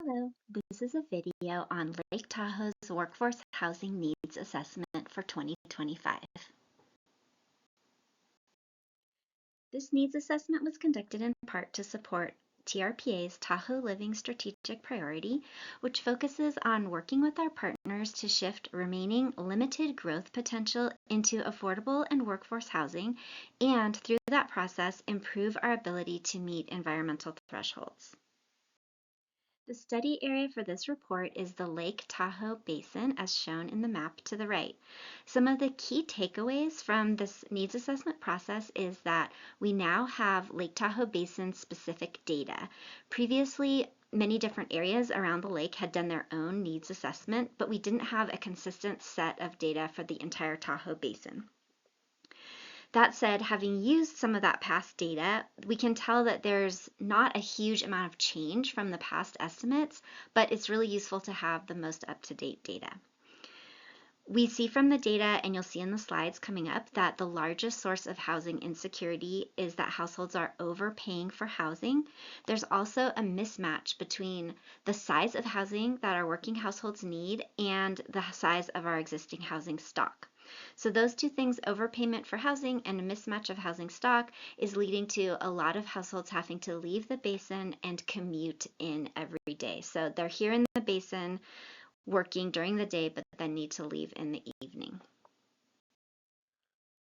Hello, this is a video on Lake Tahoe's Workforce Housing Needs Assessment for 2025. This needs assessment was conducted in part to support TRPA's Tahoe Living Strategic Priority, which focuses on working with our partners to shift remaining limited growth potential into affordable and workforce housing, and through that process, improve our ability to meet environmental thresholds. The study area for this report is the Lake Tahoe Basin, as shown in the map to the right. Some of the key takeaways from this needs assessment process is that we now have Lake Tahoe Basin specific data. Previously, many different areas around the lake had done their own needs assessment, but we didn't have a consistent set of data for the entire Tahoe Basin. That said, having used some of that past data, we can tell that there's not a huge amount of change from the past estimates, but it's really useful to have the most up-to-date data. We see from the data, and you'll see in the slides coming up, that the largest source of housing insecurity is that households are overpaying for housing. There's also a mismatch between the size of housing that our working households need and the size of our existing housing stock. So those two things, overpayment for housing and a mismatch of housing stock, is leading to a lot of households having to leave the basin and commute in every day. So they're here in the basin working during the day, but then need to leave in the evening.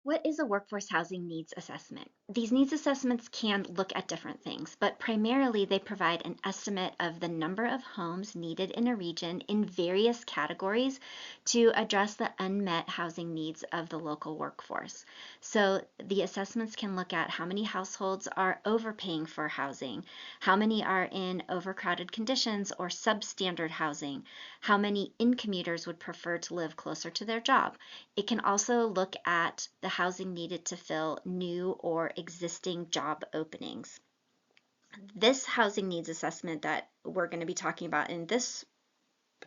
What is a workforce housing needs assessment? These needs assessments can look at different things, but primarily they provide an estimate of the number of homes needed in a region in various categories to address the unmet housing needs of the local workforce. So the assessments can look at how many households are overpaying for housing, how many are in overcrowded conditions or substandard housing, how many in-commuters would prefer to live closer to their job. It can also look at the housing needed to fill new or existing job openings. This housing needs assessment that we're going to be talking about in this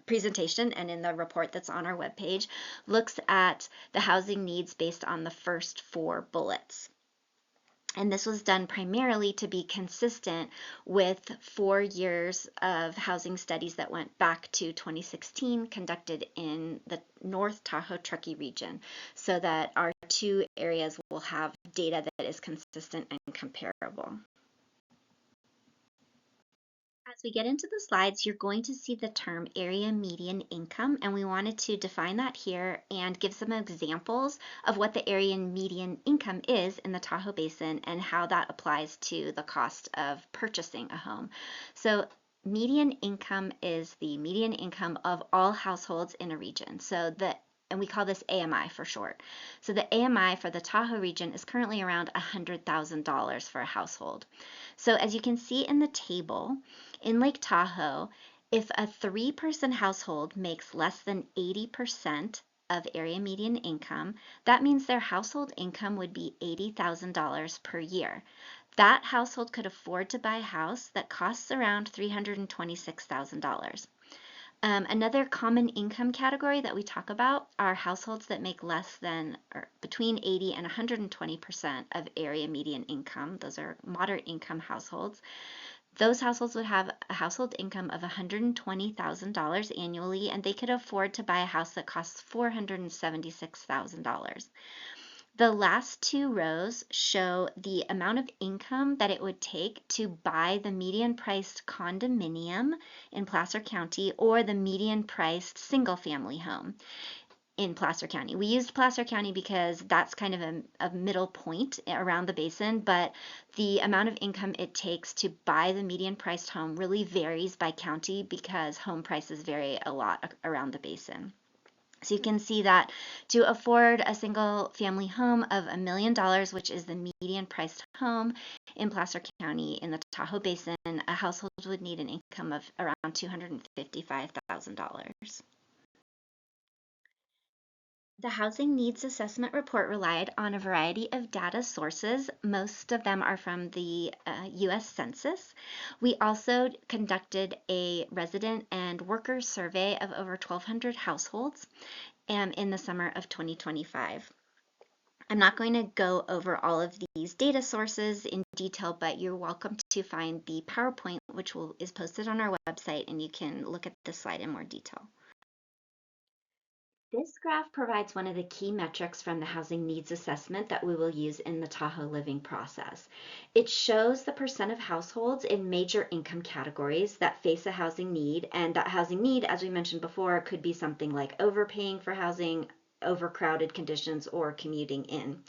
presentation and in the report that's on our webpage looks at the housing needs based on the first 4 bullets. And this was done primarily to be consistent with 4 years of housing studies that went back to 2016, conducted in the North Tahoe Truckee region, so that our 2 areas will have data that is consistent and comparable. As we get into the slides, you're going to see the term area median income, and we wanted to define that here and give some examples of what the area median income is in the Tahoe Basin and how that applies to the cost of purchasing a home. So median income is the median income of all households in a region. And we call this AMI for short. So the AMI for the Tahoe region is currently around $100,000 for a household. So as you can see in the table, in Lake Tahoe, if a 3-person household makes less than 80% of area median income, that means their household income would be $80,000 per year. That household could afford to buy a house that costs around $326,000. Another common income category that we talk about are households that make less than or between 80 and 120% of area median income. Those are moderate income households. Those households would have a household income of $120,000 annually, and they could afford to buy a house that costs $476,000. The last 2 rows show the amount of income that it would take to buy the median priced condominium in Placer County or the median priced single family home in Placer County. We used Placer County because that's kind of a middle point around the basin, but the amount of income it takes to buy the median priced home really varies by county because home prices vary a lot around the basin. So you can see that to afford a single family home of $1 million, which is the median priced home in Placer County in the Tahoe Basin, a household would need an income of around $255,000. The Housing Needs Assessment Report relied on a variety of data sources. Most of them are from the U.S. Census. We also conducted a resident and worker survey of over 1,200 households in the summer of 2025. I'm not going to go over all of these data sources in detail, but you're welcome to find the PowerPoint, which is posted on our website, and you can look at this slide in more detail. This graph provides one of the key metrics from the housing needs assessment that we will use in the Tahoe living process. It shows the percent of households in major income categories that face a housing need, and that housing need, as we mentioned before, could be something like overpaying for housing, overcrowded conditions, or commuting in.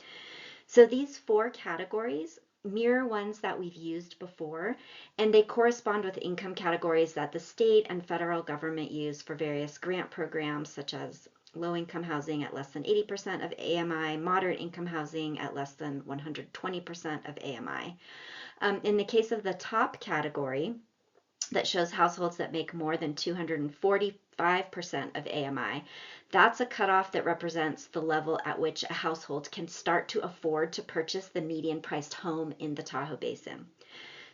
So these four categories mirror ones that we've used before, and they correspond with income categories that the state and federal government use for various grant programs, such as low-income housing at less than 80% of AMI, moderate income housing at less than 120% of AMI. In the case of the top category, that shows households that make more than 245% of AMI. That's a cutoff that represents the level at which a household can start to afford to purchase the median priced home in the Tahoe Basin.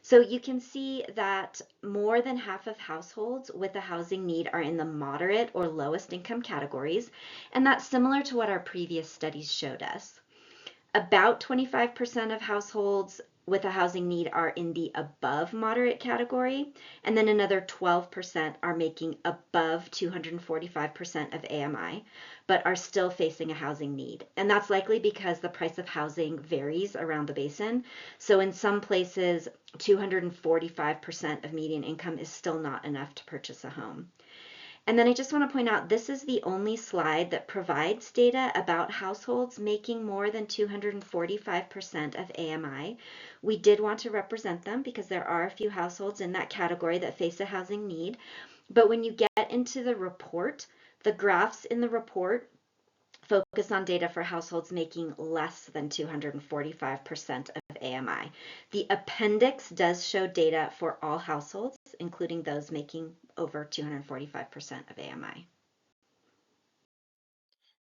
So you can see that more than half of households with a housing need are in the moderate or lowest income categories, and that's similar to what our previous studies showed us. About 25% of households with a housing need are in the above moderate category, and then another 12% are making above 245% of AMI, but are still facing a housing need. And that's likely because the price of housing varies around the basin. So in some places, 245% of median income is still not enough to purchase a home. And then I just want to point out, this is the only slide that provides data about households making more than 245% of AMI. We did want to represent them because there are a few households in that category that face a housing need. But when you get into the report, the graphs in the report focus on data for households making less than 245% of AMI. The appendix does show data for all households, including those making over 245% of AMI.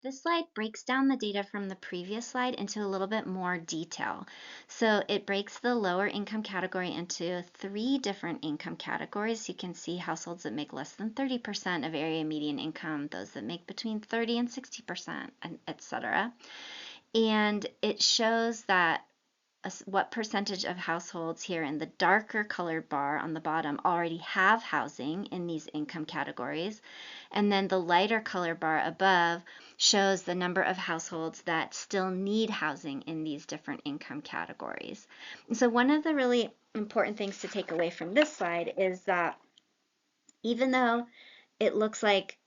This slide breaks down the data from the previous slide into a little bit more detail. So it breaks the lower income category into 3 different income categories. You can see households that make less than 30% of area median income, those that make between 30 and 60%, etc. And it shows that what percentage of households here in the darker colored bar on the bottom already have housing in these income categories. And then the lighter color bar above shows the number of households that still need housing in these different income categories. And so one of the really important things to take away from this slide is that even though it looks like,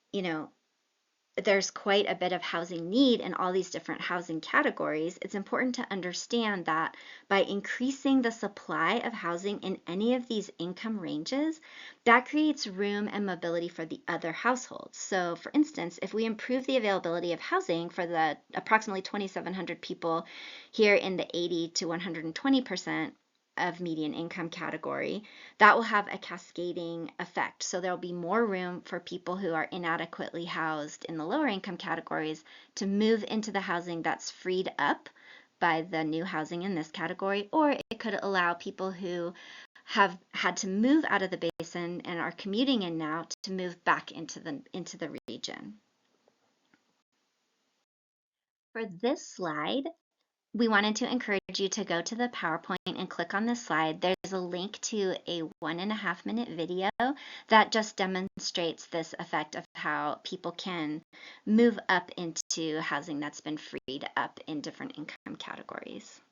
there's quite a bit of housing need in all these different housing categories, it's important to understand that by increasing the supply of housing in any of these income ranges, that creates room and mobility for the other households. So for instance, if we improve the availability of housing for the approximately 2,700 people here in the 80 to 120% of median income category, that will have a cascading effect. So there'll be more room for people who are inadequately housed in the lower income categories to move into the housing that's freed up by the new housing in this category, or it could allow people who have had to move out of the basin and are commuting in now to move back into the region. For this slide, we wanted to encourage you to go to the PowerPoint and click on this slide. There's a link to a 1.5-minute video that just demonstrates this effect of how people can move up into housing that's been freed up in different income categories.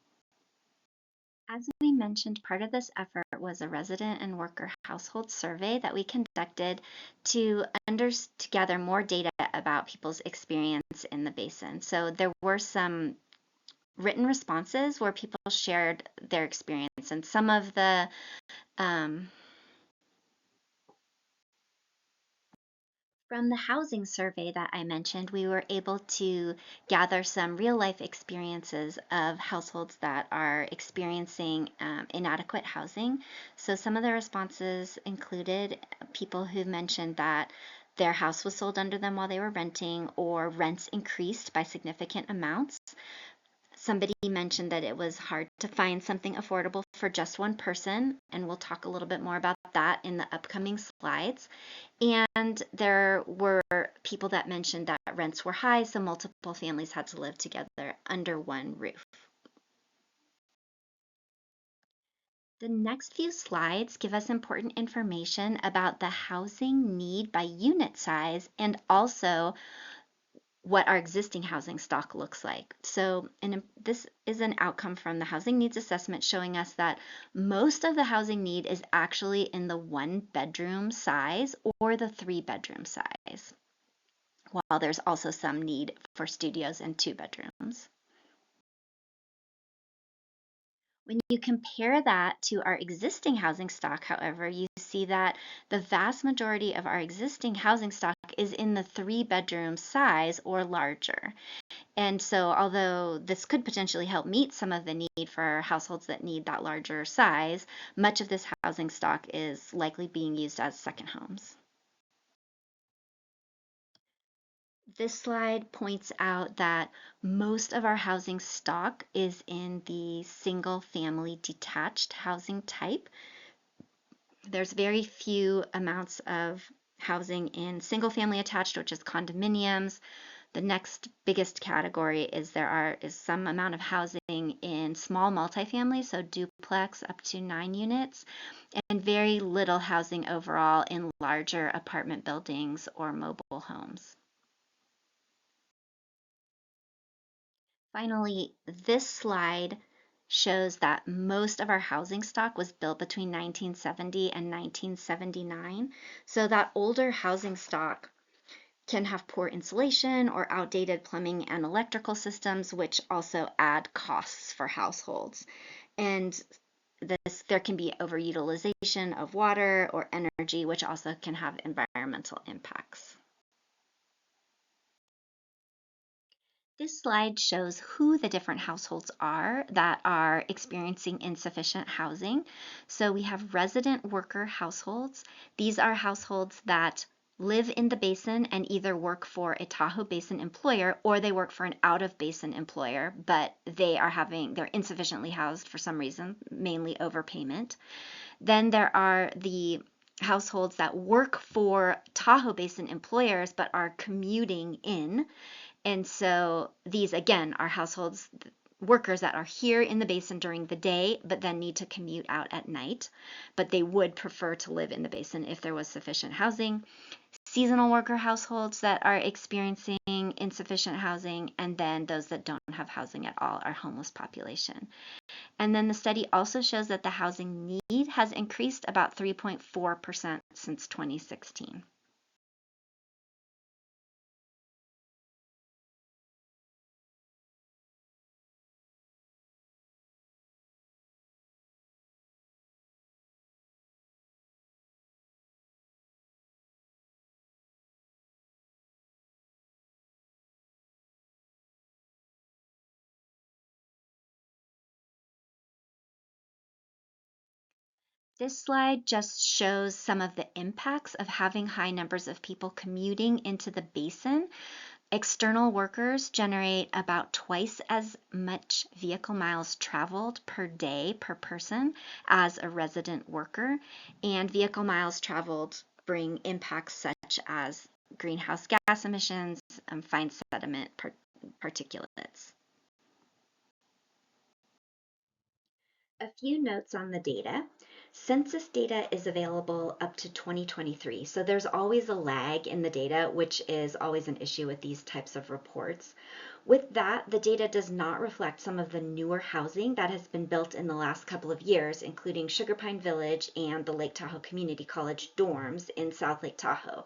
As we mentioned, part of this effort was a resident and worker household survey that we conducted to gather more data about people's experience in the basin. So there were some written responses where people shared their experience, and some of the from the housing survey that I mentioned, we were able to gather some real life experiences of households that are experiencing inadequate housing. So some of the responses included people who mentioned that their house was sold under them while they were renting, or rents increased by significant amounts. Somebody mentioned that it was hard to find something affordable for just one person, and we'll talk a little bit more about that in the upcoming slides. And there were people that mentioned that rents were high, so multiple families had to live together under one roof. The next few slides give us important information about the housing need by unit size and also what our existing housing stock looks like. So this is an outcome from the housing needs assessment showing us that most of the housing need is actually in the 1-bedroom size or the 3-bedroom size, while there's also some need for studios and 2 bedrooms. When you compare that to our existing housing stock, however, you see that the vast majority of our existing housing stock is in the 3-bedroom size or larger. And so, although this could potentially help meet some of the need for households that need that larger size, much of this housing stock is likely being used as second homes. This slide points out that most of our housing stock is in the single family detached housing type. There's very few amounts of housing in single family attached, which is condominiums. The next biggest category is is some amount of housing in small multifamily, so duplex up to 9 units, and very little housing overall in larger apartment buildings or mobile homes. Finally, this slide shows that most of our housing stock was built between 1970 and 1979. So that older housing stock can have poor insulation or outdated plumbing and electrical systems, which also add costs for households. And there can be overutilization of water or energy, which also can have environmental impacts. This slide shows who the different households are that are experiencing insufficient housing. So we have resident worker households. These are households that live in the basin and either work for a Tahoe Basin employer or they work for an out-of-basin employer, but they're insufficiently housed for some reason, mainly overpayment. Then there are the households that work for Tahoe Basin employers but are commuting in. And so these, again, are households, workers that are here in the basin during the day, but then need to commute out at night. But they would prefer to live in the basin if there was sufficient housing. Seasonal worker households that are experiencing insufficient housing, and then those that don't have housing at all are homeless population. And then the study also shows that the housing need has increased about 3.4% since 2016. This slide just shows some of the impacts of having high numbers of people commuting into the basin. External workers generate about twice as much vehicle miles traveled per day per person as a resident worker, and vehicle miles traveled bring impacts such as greenhouse gas emissions, fine sediment particulates. A few notes on the data. Census data is available up to 2023, so there's always a lag in the data, which is always an issue with these types of reports. With that, the data does not reflect some of the newer housing that has been built in the last couple of years, including Sugar Pine Village and the Lake Tahoe Community College dorms in South Lake Tahoe.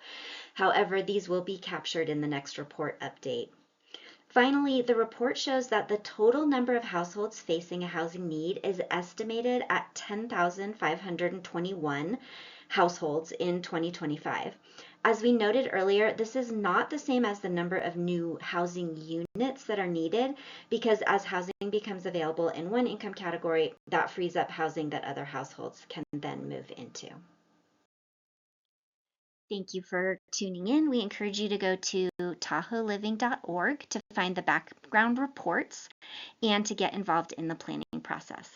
However, these will be captured in the next report update. Finally, the report shows that the total number of households facing a housing need is estimated at 10,521 households in 2025. As we noted earlier, this is not the same as the number of new housing units that are needed because as housing becomes available in one income category, that frees up housing that other households can then move into. Thank you for tuning in. We encourage you to go to tahoeliving.org to find the background reports and to get involved in the planning process.